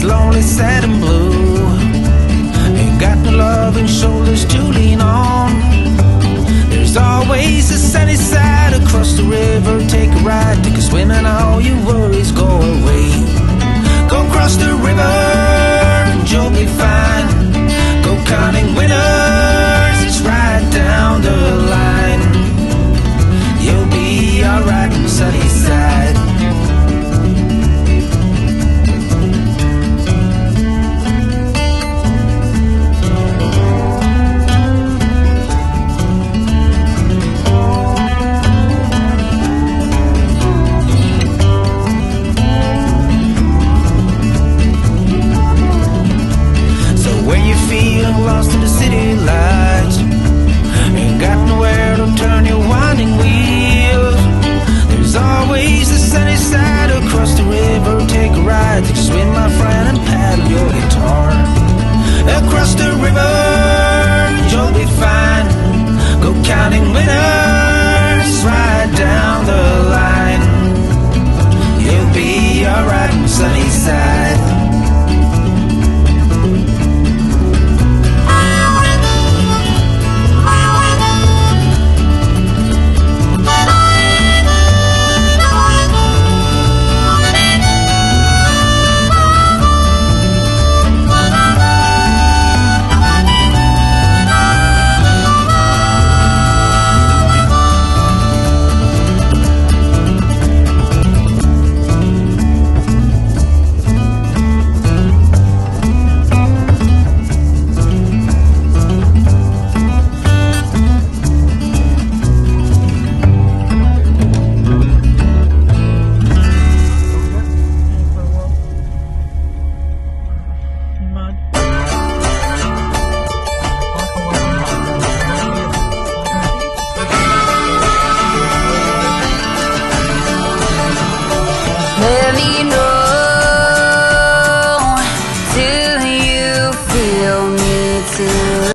lonely, sad and blue. Ain't got no loving shoulders to lean on. There's always a sunny side across the river. Take a ride, take a swim, and all your worries go away. Go cross the river and you'll be fine. Go counting winners